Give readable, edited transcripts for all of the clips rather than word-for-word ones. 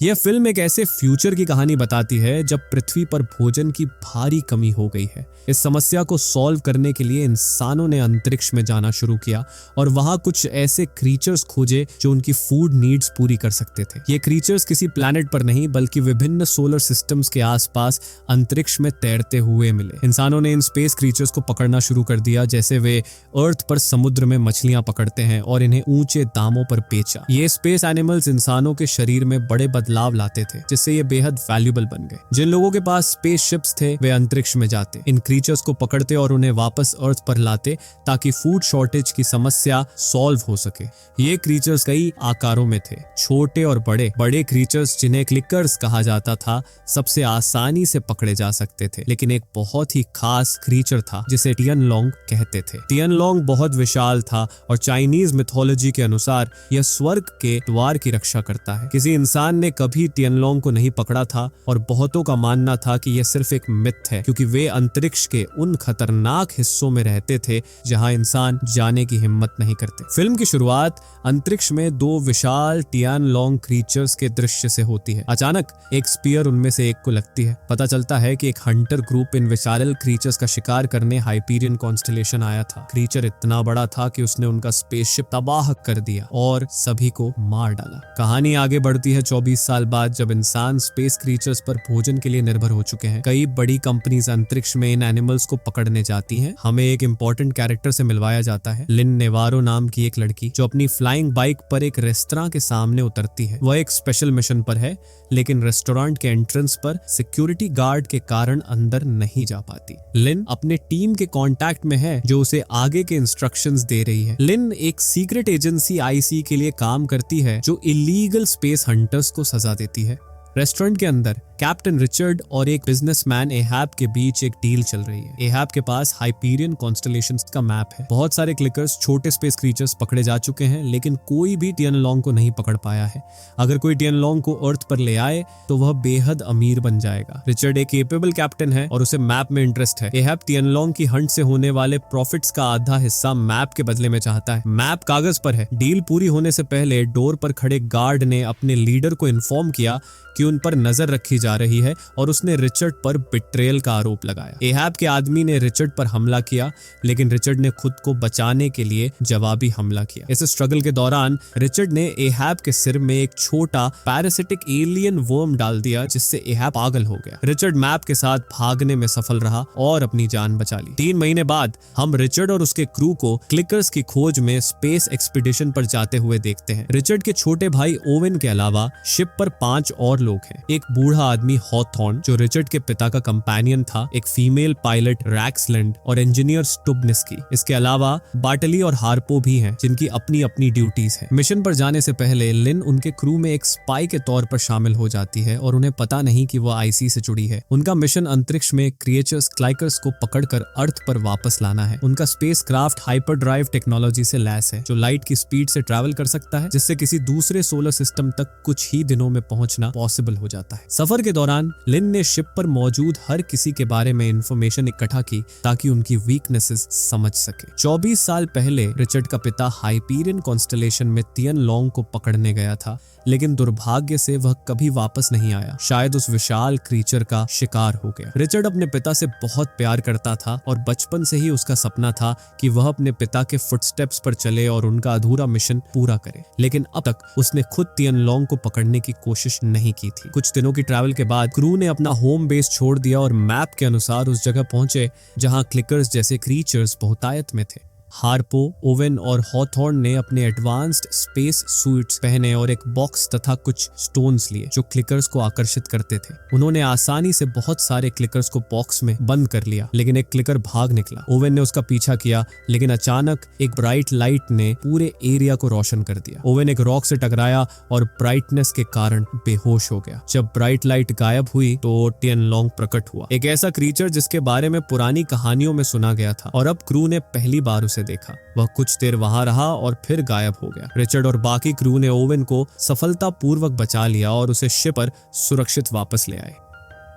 यह फिल्म एक ऐसे फ्यूचर की कहानी बताती है जब पृथ्वी पर भोजन की भारी कमी हो गई है। इस समस्या को सॉल्व करने के लिए इंसानों ने अंतरिक्ष में जाना शुरू किया और वहां कुछ ऐसे क्रीचर्स खोजे जो उनकी फूड नीड्स पूरी कर सकते थे। ये क्रीचर्स किसी प्लैनेट पर नहीं बल्कि विभिन्न सोलर सिस्टम्स के आसपास अंतरिक्ष में तैरते हुए मिले। इंसानों ने इन स्पेस क्रीचर्स को पकड़ना शुरू कर दिया जैसे वे अर्थ पर समुद्र में मछलियां पकड़ते हैं और इन्हें ऊंचे दामों पर बेचा। ये स्पेस एनिमल्स इंसानों के शरीर में बड़े बदलाव लाते थे जिससे ये बेहद वैल्यूएबल बन गए। जिन लोगों के पास स्पेस शिप्स थे वे अंतरिक्ष में जाते, इन क्रीचर्स को पकड़ते और उन्हें वापस अर्थ पर लाते ताकि फूड शॉर्टेज की समस्या सॉल्व हो सके। ये क्रीचर्स कई आकारों में थे, छोटे और बड़े। बड़े क्रीचर्स जिन्हें क्लिकर्स कहा जाता था सबसे आसानी से पकड़े जा सकते थे, लेकिन एक बहुत ही खास क्रीचर था जिसे टियनलोंग कहते थे। टियनलोंग बहुत विशाल था और चाइनीज मिथोलॉजी के अनुसार यह स्वर्ग के द्वार की रक्षा करता है। किसी इंसान ने कभी टियनलोंग को नहीं पकड़ा था और बहुतों का मानना था कि यह सिर्फ एक मिथ है क्योंकि वे अंतरिक्ष के उन खतरनाक हिस्सों में रहते थे जहां इंसान जाने की हिम्मत नहीं करते। फिल्म की शुरुआत अंतरिक्ष में दो विशाल टियनलोंग क्रीचर्स के दृश्य से होती है। अचानक एक स्पीयर उनमें से एक को लगती है। पता चलता है कि एक Hunter group in Vishal creatures का शिकार करने हाइपीरियन कॉन्स्टलेशन आया था। क्रीचर इतना बड़ा था कि उसने उनका स्पेसशिप तबाह कर दिया और सभी को मार डाला। कहानी आगे बढ़ती है 24 साल बाद जब इंसान स्पेस क्रीचर्स पर भोजन के लिए निर्भर हो चुके हैं। कई बड़ी कंपनीज अंतरिक्ष में इन एनिमल्स को पकड़ने जाती हैं। हमें एक इंपॉर्टेंट कैरेक्टर से मिलवाया जाता है, लिन नेवारो नाम की एक लड़की जो अपनी फ्लाइंग बाइक पर एक रेस्तरां के सामने उतरती है। वह एक स्पेशल मिशन पर है लेकिन रेस्टोरेंट के एंट्रेंस पर सिक्योरिटी गार्ड के कारण अंदर नहीं जा पाती। लिन अपने टीम के कांटेक्ट में है जो उसे आगे के इंस्ट्रक्शंस दे रही है। लिन एक सीक्रेट एजेंसी आईसी के लिए काम करती है जो इलीगल स्पेस हंटर्स को सजा देती है। रेस्टोरेंट के अंदर कैप्टन रिचर्ड और एक बिजनेसमैन एहैब के बीच एक डील चल रही है। एहैब के पास हाइपीरियन कॉन्स्टलेशंस का मैप है। बहुत सारे क्लिकर्स, छोटे स्पेस क्रीचर्स पकड़े जा चुके हैं लेकिन कोई भी टियनलोंग को नहीं पकड़ पाया है। अगर कोई टियनलोंग को अर्थ पर ले आए तो वह बेहद अमीर बन जाएगा। रिचर्ड एक केपेबल कैप्टन है और उसे मैप में इंटरेस्ट है। एहैब टियनलोंग की हंट से होने वाले प्रॉफिट्स का आधा हिस्सा मैप के बदले में चाहता है। मैप कागज पर है। डील पूरी होने से पहले डोर पर खड़े गार्ड ने अपने लीडर को इन्फॉर्म किया कि उन पर नजर रखी जा रही है और उसने रिचर्ड पर बिट्रेयल का आरोप लगाया। एहैब के आदमी ने रिचर्ड पर हमला किया लेकिन रिचर्ड ने खुद को बचाने के लिए जवाबी हमला किया। इस स्ट्रगल के दौरान रिचर्ड ने एहैब के सिर में एक छोटा पैरासिटिक एलियन वर्म डाल दिया जिससे एहैब पागल हो गया। रिचर्ड मैप के साथ भागने में सफल रहा और अपनी जान बचा ली। 3 महीने बाद हम रिचर्ड और उसके क्रू को क्लिकर्स की खोज में स्पेस एक्सपीडिशन पर जाते हुए देखते हैं। रिचर्ड के छोटे भाई ओवेन के अलावा शिप पर 5 और लोग हैं। एक बूढ़ा आदमी हॉथॉर्न जो रिचर्ड के पिता का कंपेनियन था, एक फीमेल पायलट रैक्सलैंड और इंजीनियर स्टुबनिस्की। इसके अलावा बाटली और हार्पो भी हैं जिनकी अपनी अपनी ड्यूटीज हैं। मिशन पर जाने से पहले लिन उनके क्रू में एक स्पाई के तौर पर शामिल हो जाती है और उन्हें पता नहीं कि वो आईसी से जुड़ी है। उनका मिशन अंतरिक्ष में क्रिएचर्स क्लाइकर्स को पकड़कर अर्थ पर वापस लाना है। उनका space craft hyper drive technology से लैस है जो लाइट की स्पीड से ट्रैवल कर सकता है जिससे किसी दूसरे सोलर सिस्टम तक कुछ ही दिनों में पहुंचना पॉसिबल हो जाता है। सफर के दौरान लिन ने शिप पर मौजूद हर किसी के बारे में इंफॉर्मेशन इकट्ठा की ताकि उनकी वीकनेसेस समझ सके। 24 साल पहले रिचर्ड का पिता हाइपीरियन कॉन्स्टलेशन में टियनलोंग को पकड़ने गया था लेकिन दुर्भाग्य से वह कभी वापस नहीं आया। शायद उस विशाल क्रीचर का शिकार हो गया। रिचर्ड अपने पिता से बहुत प्यार करता था और बचपन से ही उसका सपना था कि वह अपने पिता के फुटस्टेप्स पर चले और उनका अधूरा मिशन पूरा करे, लेकिन अब तक उसने खुद टियनलोंग को पकड़ने की कोशिश नहीं की थी। कुछ दिनों की ट्रैवल के बाद क्रू ने अपना होम बेस छोड़ दिया और मैप के अनुसार उस जगह पहुंचे जहां क्लिकर्स जैसे क्रीचर्स बहुतायत में थे। हार्पो, ओवेन और हॉथॉर्न ने अपने एडवांस्ड स्पेस सूट्स पहने और एक बॉक्स तथा कुछ स्टोन्स लिए जो क्लिकर्स को आकर्षित करते थे। उन्होंने आसानी से बहुत सारे क्लिकर्स को बॉक्स में बंद कर लिया लेकिन एक क्लिकर भाग निकला। ओवेन ने उसका पीछा किया लेकिन अचानक एक ब्राइट लाइट ने पूरे एरिया को रोशन कर दिया। ओवेन एक रॉक से टकराया और ब्राइटनेस के कारण बेहोश हो गया। जब ब्राइट लाइट गायब हुई तो टियनलोंग प्रकट हुआ, एक ऐसा क्रीचर जिसके बारे में पुरानी कहानियों में सुना गया था और अब क्रू ने पहली बार उसे देखा। वह कुछ देर वहां रहा और फिर गायब हो गया। रिचर्ड और बाकी क्रू ने ओवेन को सफलतापूर्वक बचा लिया और उसे शिप पर सुरक्षित वापस ले आए।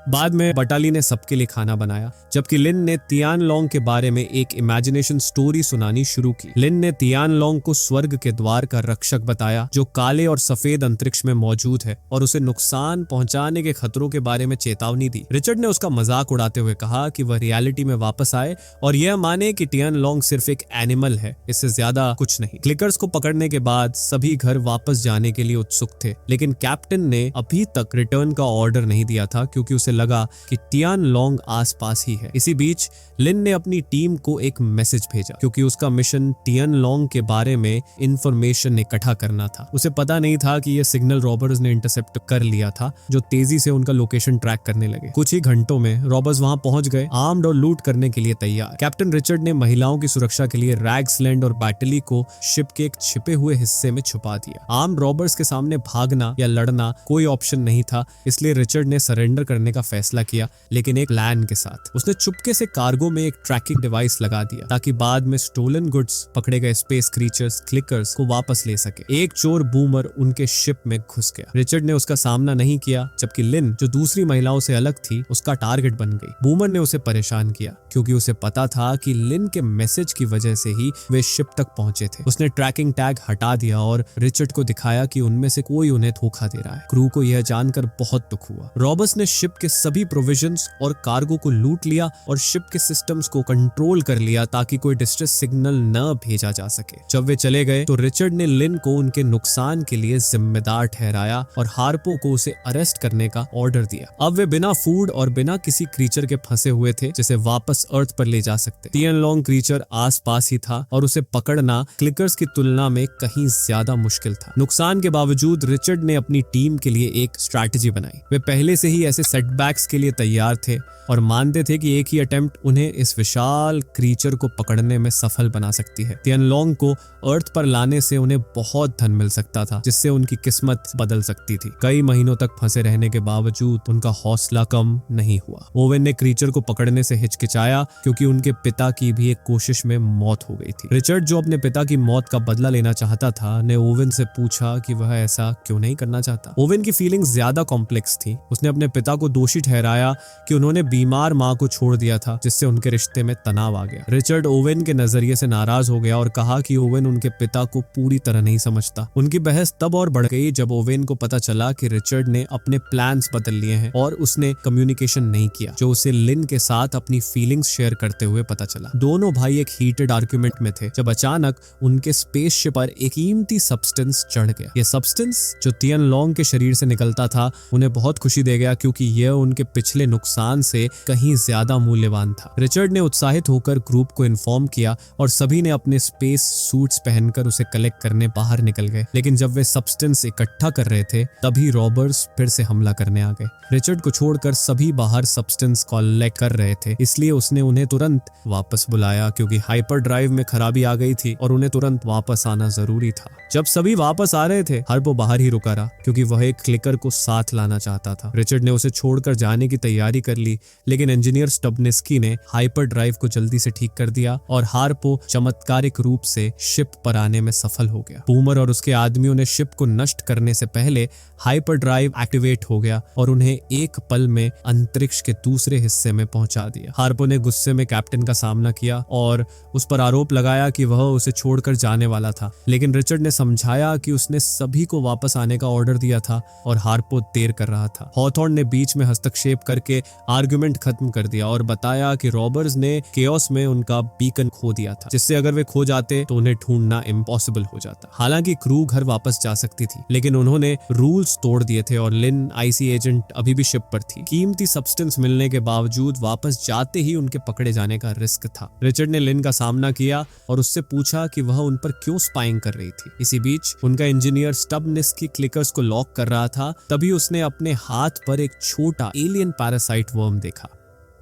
बाद में बटाली ने सबके लिए खाना बनाया, जबकि लिन ने तियान लोंग के बारे में एक इमेजिनेशन स्टोरी सुनानी शुरू की। लिन ने तियान लोंग को स्वर्ग के द्वार का रक्षक बताया, जो काले और सफेद अंतरिक्ष में मौजूद है, और उसे नुकसान पहुंचाने के खतरों के बारे में चेतावनी दी। रिचर्ड ने उसका मजाक उड़ाते हुए कहा कि वह रियलिटी में वापस आए और यह माने कि तियान लोंग सिर्फ एक एनिमल है, इससे ज्यादा कुछ नहीं। क्लिकर्स को पकड़ने के बाद सभी घर वापस जाने के लिए उत्सुक थे, लेकिन कैप्टन ने अभी तक रिटर्न का ऑर्डर नहीं दिया था, क्योंकि उसे लगा कि तियान लोंग आसपास ही है। इसी बीच लिन ने अपनी टीम को एक मैसेज भेजा, क्योंकि उसका मिशन तियान लोंग के बारे में इंफॉर्मेशन इकट्ठा करना था। उसे पता नहीं था कि यह सिग्नल रॉबर्स ने इंटरसेप्ट कर लिया था, जो तेजी से उनका लोकेशन ट्रैक करने लगे। कुछ ही घंटों में रॉबर्स वहां पहुंच गए, आर्म्ड और लूट करने के लिए तैयार। कैप्टन रिचर्ड ने महिलाओं की सुरक्षा के लिए रैग्सलैंड और बैटली को शिप के एक छिपे हुए हिस्से में छुपा दिया। आर्म्ड रॉबर्स के सामने भागना या लड़ना कोई ऑप्शन नहीं था, इसलिए रिचर्ड ने सरेंडर करने का फैसला किया, लेकिन एक प्लान के साथ। उसने चुपके से कार्गो में एक ट्रैकिंग डिवाइस लगा दिया, ताकि बाद में स्टोलन गुड्स, पकड़े गए स्पेस क्रीचर्स, क्लिकर्स को वापस ले सके। एक चोर बूमर उनके शिप में घुस गया। रिचर्ड ने उसका सामना नहीं किया, जबकि लिन, जो दूसरी महिलाओं से अलग थी, उसका टारगेट बन गई। बूमर ने उसे परेशान किया, क्योंकि उसे पता था कि लिन के मैसेज की वजह से ही वे शिप तक पहुंचे थे। उसने ट्रैकिंग टैग हटा दिया और रिचर्ड को दिखाया कि उनमें से कोई उन्हें धोखा दे रहा है। क्रू को यह जानकर बहुत दुख हुआ। रॉबर्स ने शिप के सभी प्रोविजंस और कार्गो को लूट लिया और शिप के सिस्टम्स को कंट्रोल कर लिया, ताकि कोई डिस्ट्रेस सिग्नल न भेजा जा सके। जब वे चले गए तो रिचर्ड ने लिन को उनके नुकसान के लिए जिम्मेदार ठहराया और हार्पो को उसे अरेस्ट करने का ऑर्डर दिया। अब वे बिना फूड और बिना किसी क्रीचर के फंसे हुए थे, जिसे वापस अर्थ पर ले जा सकते। तियान लोंग क्रीचर आस पास ही था और उसे पकड़ना क्लिकर्स की तुलना में कहीं ज्यादा मुश्किल था। नुकसान के बावजूद रिचर्ड ने अपनी टीम के लिए एक स्ट्रैटेजी बनाई। वे पहले से ही ऐसे सेटबैक्स के लिए तैयार थे और मानते थे कि एक ही अटेम्प्ट उन्हें इस विशाल क्रीचर को पकड़ने में सफल बना सकती है। तियान लोंग को अर्थ पर लाने से उन्हें बहुत धन मिल सकता था, जिससे उनकी किस्मत बदल सकती थी। कई महीनों तक फंसे रहने के बावजूद उनका हौसला कम नहीं हुआ। ओवेन ने क्रीचर को पकड़ने से हिचकिचाया, क्योंकि उनके पिता की भी एक कोशिश में मौत हो गई थी। रिचर्ड, जो अपने पिता की मौत का बदला लेना चाहता था, ने ओवेन से पूछा कि वह ऐसा क्यों नहीं करना चाहता। ओवेन की फीलिंग्स ज्यादा कॉम्प्लेक्स थी। उसने अपने पिता को दोषी ठहराया कि उन्होंने बीमार माँ को छोड़ दिया था, जिससे उनके रिश्ते में तनाव आ गया। रिचर्ड ओवेन के नजरिए से नाराज हो गया और कहा कि ओवेन उनके पिता को पूरी तरह नहीं समझता। उनकी बहस तब और बढ़ गई जब ओवेन को पता चला कि रिचर्ड ने अपने प्लान्स बदल लिए हैं और उसने कम्युनिकेशन नहीं किया, जो उसे लिन के साथ अपनी फीलिंग्स शेयर करते हुए पता चला। दोनों भाई एक हीटेड आर्ग्यूमेंट में थे जब अचानक उनके स्पेसशिप पर एक कीमती सब्सटेंस चढ़ गया। यह सब्सटेंस, जो तियान लोंग के शरीर से निकलता था, उन्हें बहुत खुशी दे गया, क्योंकि यह उनके पिछले नुकसान से कहीं ज्यादा मूल्यवान था। रिचर्ड ने उत्साहित होकर ग्रुप को इन्फॉर्म किया और सभी ने अपने स्पेस सूट्स पहनकर उसे कलेक्ट करने बाहर निकल गए। लेकिन जब वे सब्सटेंस इकट्ठा कर रहे थे, तभी रॉबर्स फिर से हमला करने आ गए। रिचर्ड को छोड़कर सभी बाहर सब्सटेंस कलेक्ट कर रहे थे, इसलिए उसने उन्हें तुरंत वापस बुलाया, क्योंकि हाइपर ड्राइव में खराबी आ गई थी और उन्हें तुरंत वापस आना जरूरी था। जब सभी वापस आ रहे थे, हार्पो बाहर ही रुका रहा, क्योंकि वह एक क्लिकर को साथ लाना चाहता था। रिचर्ड ने उसे छोड़कर जाने की तैयारी कर ली, लेकिन इंजीनियर स्टबनिस्की ने हाइपर ड्राइव को जल्दी से ठीक कर दिया और हार्पो चमत्कारिक रूप से शिप पर आने में सफल हो गया। बूमर और उसके आदमियों ने शिप को नष्ट करने से पहले हाइपर ड्राइव एक्टिवेट हो गया और उन्हें एक पल में अंतरिक्ष के दूसरे हिस्से में पहुंचा दिया। हार्पो ने गुस्से में कैप्टन का सामना किया और उस पर आरोप लगाया कि वह उसे छोड़कर जाने वाला था, लेकिन रिचर्ड ने समझाया कि उसने सभी को वापस आने का ऑर्डर दिया था और हार्पो देर कर रहा था। हॉथॉर्न ने बीच में हस्तक्षेप करके आर्गुमेंट खत्म कर दिया और बताया कि रॉबर्स ने केओस में उनका बीकन खो दिया था, जिससे अगर वे खो जाते तो उन्हें ढूंढना इम्पॉसिबल हो जाता। हालांकि क्रू घर वापस जा सकती थी, लेकिन उन्होंने रूल्स तोड़ दिए थे और लिन, आईसी एजेंट, अभी भी शिप पर थी। कीमती सब्सटेंस मिलने के बावजूद वापस जाते ही उनके पकड़े जाने का रिस्क था। रिचर्ड ने लिन का सामना किया और उससे पूछा कि वह उन पर क्यों स्पाइंग कर रही थी। इसी बीच उनका इंजीनियर स्टबनिस्की क्लिकर्स को लॉक कर रहा था, तभी उसने अपने हाथ पर एक छोटा एलियन पैरासाइट वर्म देखा।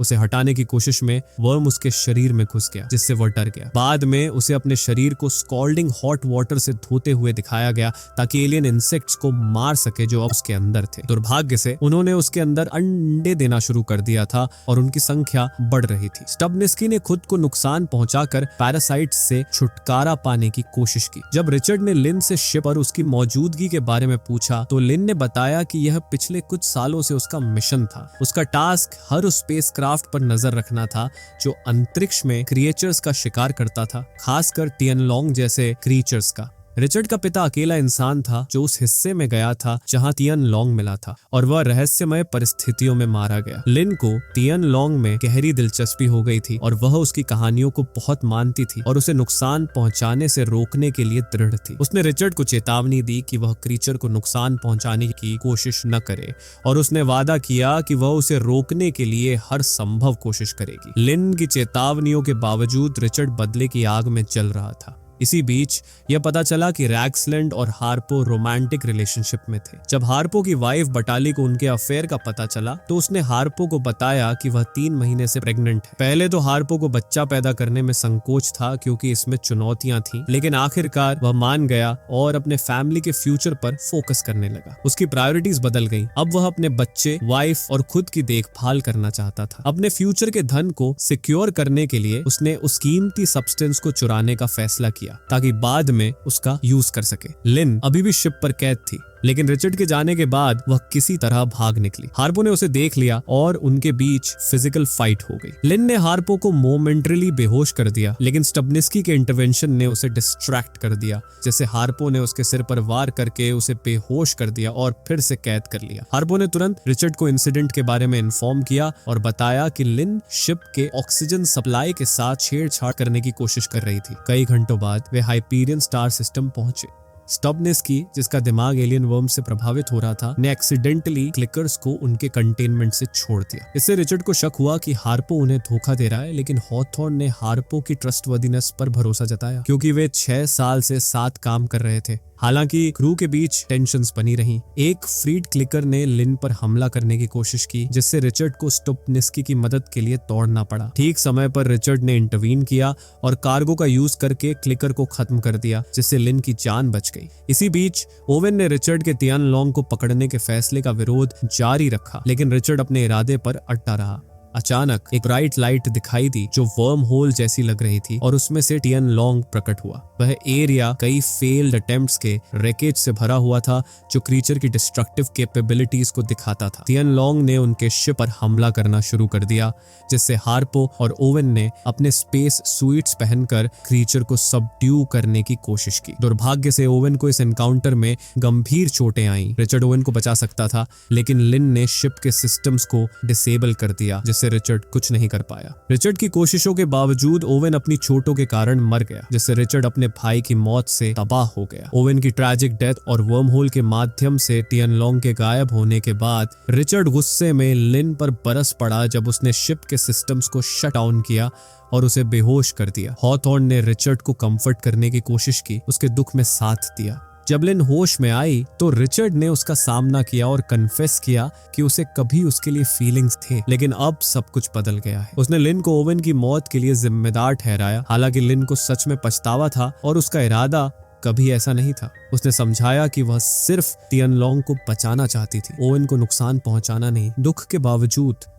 उसे हटाने की कोशिश में वर्म उसके शरीर में घुस गया, जिससे वह डर गया। बाद में उसे अपने शरीर को स्कॉल्डिंग हॉट वाटर से धोते हुए दिखाया गया ताकि एलियन इंसेक्ट्स को मार सके जो अब उसके अंदर थे। दुर्भाग्य से उन्होंने उसके अंदर अंडे देना शुरू कर दिया था और उनकी संख्या बढ़ रही थी। स्टबनिस्की ने खुद को नुकसान पहुंचाकर पैरासाइट से छुटकारा पाने की कोशिश की। जब रिचर्ड ने लिन से शिप और उसकी मौजूदगी के बारे में पूछा तो लिन ने बताया कि यह पिछले कुछ सालों से उसका मिशन था। उसका टास्क हर उस स्पेसक्राफ्ट पर नजर रखना था जो अंतरिक्ष में क्रिएचर्स का शिकार करता था, खासकर टियनलोंग जैसे क्रिएचर्स का। रिचर्ड का पिता अकेला इंसान था जो उस हिस्से में गया था जहां टियनलोंग मिला था और वह रहस्यमय परिस्थितियों में मारा गया। लिन को टियनलोंग में गहरी दिलचस्पी हो गई थी और वह उसकी कहानियों को बहुत मानती थी और उसे नुकसान पहुंचाने से रोकने के लिए दृढ़ थी। उसने रिचर्ड को चेतावनी दी कि वह क्रीचर को नुकसान पहुंचाने की कोशिश न करे और उसने वादा किया कि वह उसे रोकने के लिए हर संभव कोशिश करेगी। लिन की चेतावनियों के बावजूद रिचर्ड बदले की आग में जल रहा था। इसी बीच यह पता चला कि रैक्सलैंड और हार्पो रोमांटिक रिलेशनशिप में थे। जब हार्पो की वाइफ बटाली को उनके अफेयर का पता चला तो उसने हार्पो को बताया कि वह 3 महीने से प्रेग्नेंट है। पहले तो हार्पो को बच्चा पैदा करने में संकोच था क्योंकि इसमें चुनौतियां थीं, लेकिन आखिरकार वह मान गया और अपने फैमिली के फ्यूचर पर फोकस करने लगा। उसकी प्रायोरिटीज बदल गईं। अब वह अपने बच्चे, वाइफ और खुद की देखभाल करना चाहता था। अपने फ्यूचर के धन को सिक्योर करने के लिए उसने उस कीमती सब्सटेंस को चुराने का फैसला किया ताकि बाद में उसका यूज कर सके। लिन अभी भी शिप पर कैद थी, लेकिन रिचर्ड के जाने के बाद वह किसी तरह भाग निकली। हार्पो ने उसे देख लिया और उनके बीच फिजिकल फाइट हो गई। लिन ने हार्पो को मोमेंटरीली बेहोश कर दिया, लेकिन स्टबनिस्की के इंटरवेंशन ने उसे डिस्ट्रैक्ट कर दिया, जैसे हार्पो ने उसके सिर पर वार करके उसे बेहोश कर दिया और फिर से कैद कर लिया। हार्पो ने तुरंत रिचर्ड को इंसिडेंट के बारे में इन्फॉर्म किया और बताया कि लिन शिप के ऑक्सीजन सप्लाई के साथ छेड़छाड़ करने की कोशिश कर रही थी। कई घंटों बाद वे हाइपीरियन स्टार सिस्टम पहुंचे। स्टबनिस्की, जिसका दिमाग एलियन वर्म से प्रभावित हो रहा था, ने एक्सीडेंटली क्लिकर्स को उनके कंटेनमेंट से छोड़ दिया। इससे रिचर्ड को शक हुआ कि हार्पो उन्हें धोखा दे रहा है, लेकिन हॉथॉर्न ने हार्पो की ट्रस्टवर्दीनेस पर भरोसा जताया क्योंकि वे 6 साल से साथ काम कर रहे थे। हालांकि क्रू के बीच टेंशन्स बनी रहीं। एक फ्रीड क्लिकर ने लिन पर हमला करने की कोशिश की, जिससे रिचर्ड को स्टबनिस्की की मदद के लिए दौड़ना पड़ा। ठीक समय पर रिचर्ड ने इंटरवीन किया और कार्गो का यूज करके क्लिकर को खत्म कर दिया, जिससे लिन की जान बच गई। इसी बीच ओवेन ने रिचर्ड के टियनलोंग को पकड़ने के फैसले का विरोध जारी रखा, लेकिन रिचर्ड अपने इरादे पर अड़ा रहा। अचानक एक ब्राइट लाइट दिखाई दी जो वर्म होल जैसी लग रही थी और उसमें से टियनलोंग प्रकट हुआ। वह एरिया कई फेल्ड अटेम्प्ट्स के रेकेज से भरा हुआ था जो क्रीचर की डिस्ट्रक्टिव कैपेबिलिटीज को दिखाता था। टियनलोंग ने उनके शिप पर हमला करना शुरू कर दिया, जिससे हार्पो और ओवेन ने अपने स्पेस सूट्स पहनकर क्रीचर को सबड्यू करने की कोशिश की। दुर्भाग्य से ओवेन को इस एनकाउंटर में गंभीर चोटें आईं। रिचर्ड ओवेन को बचा सकता था, लेकिन लिन ने शिप के सिस्टम्स को डिसेबल कर दिया, जिससे रिचर्ड कुछ नहीं कर पाया। रिचर्ड की कोशिशों के बावजूद ओवेन अपनी चोटों के कारण मर गया, जिससे रिचर्ड अपने भाई की मौत से तबाह हो गया। ओवेन की ट्रैजिक डेथ और वर्म होल के माध्यम से टियनलोंग के गायब होने के बाद रिचर्ड गुस्से में लिन पर बरस पड़ा जब उसने शिप के सिस्टम्स को शट डाउन किया और उसे बेहोश कर दिया। हॉथॉर्न ने रिचर्ड को कंफर्ट करने की कोशिश की, उसके दुख में साथ दिया। जब लिन होश में आई तो रिचर्ड ने उसका सामना किया और कन्फेस किया कि उसे कभी उसके लिए फीलिंग्स थे, लेकिन अब सब कुछ बदल गया है। उसने लिन को ओवेन की मौत के लिए जिम्मेदार ठहराया, हालांकि लिन को सच में पछतावा था और उसका इरादा कभी ऐसा नहीं था। उसने समझाया कि वह सिर्फ टियनलोंग को बचाना चाहती थी, ओवेन को नुकसान पहुंचाना नहीं। दुख के बावजूद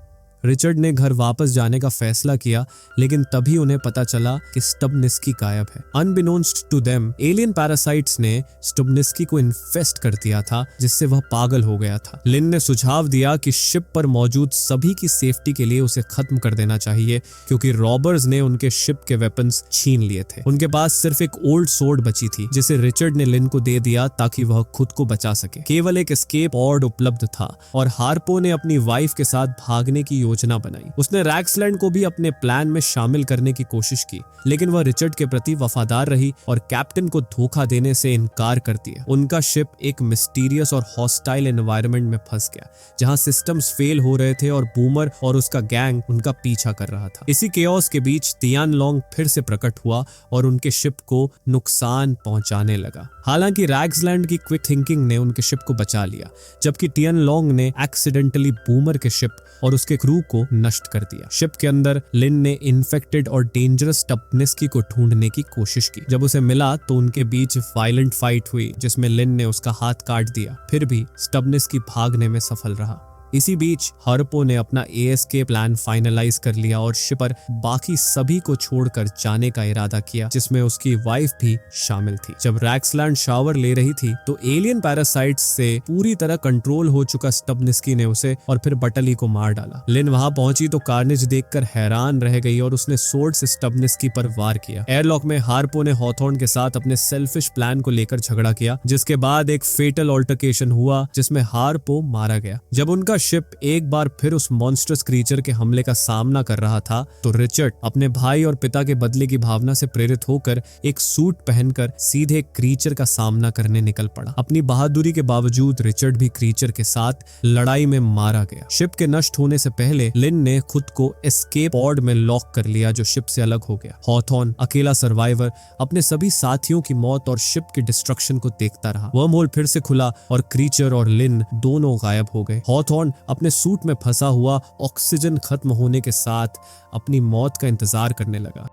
रिचर्ड ने घर वापस जाने का फैसला किया, लेकिन तभी उन्हें पता चला कि स्टबनिस्की गायब है। अनबिनोन्स्ट टू देम, एलियन पैरासाइट्स ने स्टबनिस्की को इन्फेस्ट कर दिया था, जिससे वह पागल हो गया था। लिन ने सुझाव दिया कि शिप पर मौजूद सभी की सेफ्टी के लिए उसे खत्म कर देना चाहिए, क्योंकि रॉबर्स ने उनके शिप के वेपन्स छीन लिए थे। उनके पास सिर्फ एक ओल्ड सोर्ड बची थी, जिसे रिचर्ड ने लिन को दे दिया ताकि वह खुद को बचा सके। केवल एक एस्केप पॉड उपलब्ध था और हार्पो ने अपनी वाइफ के साथ भागने की योजना बनाई। उसने रैक्सलैंड को भी अपने प्लान में शामिल करने की कोशिश की, लेकिन वह रिचर्ड के प्रति वफादार रही और कैप्टन को धोखा देने से इनकार कर दिया। उनका शिप एक मिस्टीरियस और हॉस्टाइल एनवायरनमेंट में फंस गया, जहां सिस्टम्स फेल हो रहे थे और बूमर और उसका गैंग उनका पीछा कर रहा था। इसी केओस के बीच टियनलोंग फिर से प्रकट हुआ और उनके शिप को नुकसान पहुंचाने लगा। हालांकि रैक्सलैंड की क्विक थिंकिंग ने उनके शिप को बचा लिया, जबकि टियनलोंग ने एक्सीडेंटली बूमर के शिप और उसके क्रू को नष्ट कर दिया। शिप के अंदर लिन ने इन्फेक्टेड और डेंजरस स्टब्निस्की को ढूंढने की कोशिश की। जब उसे मिला तो उनके बीच वायलेंट फाइट हुई जिसमें लिन ने उसका हाथ काट दिया। फिर भी स्टब्निस्की भागने में सफल रहा। इसी बीच हार्पो ने अपना ASK प्लान फाइनलाइज कर लिया और शिप पर बाकी सभी को छोड़कर जाने का इरादा किया, जिसमें उसकी वाइफ भी शामिल थी। जब रैक्सलैंड शावर ले रही थी तो एलियन पैरासाइट्स से पूरी तरह कंट्रोल हो चुका स्टब्निस्की ने उसे और फिर बटली को मार डाला। लिन वहां पहुंची तो कार्नेज देखकर हैरान रह गई और उसने सोर्ड से स्टब्निस्की पर वार किया। एयरलॉक में हार्पो ने हॉथॉर्न के साथ अपने सेल्फिश प्लान को लेकर झगड़ा किया, जिसके बाद एक फेटल ऑल्टरकेशन हुआ जिसमें हार्पो मारा गया। जब उनका शिप एक बार फिर उस मॉन्स्टरस क्रीचर के हमले का सामना कर रहा था तो रिचर्ड अपने भाई और पिता के बदले की भावना से प्रेरित होकर एक सूट पहनकर सीधे क्रीचर का सामना करने निकल पड़ा। अपनी बहादुरी के बावजूद रिचर्ड भी क्रीचर के साथ लड़ाई में मारा गया। शिप के नष्ट होने से पहले लिन ने खुद को एस्केप पॉड में लॉक कर लिया जो शिप से अलग हो गया। हॉथॉर्न अकेला सर्वाइवर अपने सभी साथियों की मौत और शिप के डिस्ट्रक्शन को देखता रहा। वर्महोल फिर से खुला और क्रीचर और लिन दोनों गायब हो गए। हॉथॉर्न अपने सूट में फंसा हुआ ऑक्सीजन खत्म होने के साथ अपनी मौत का इंतजार करने लगा।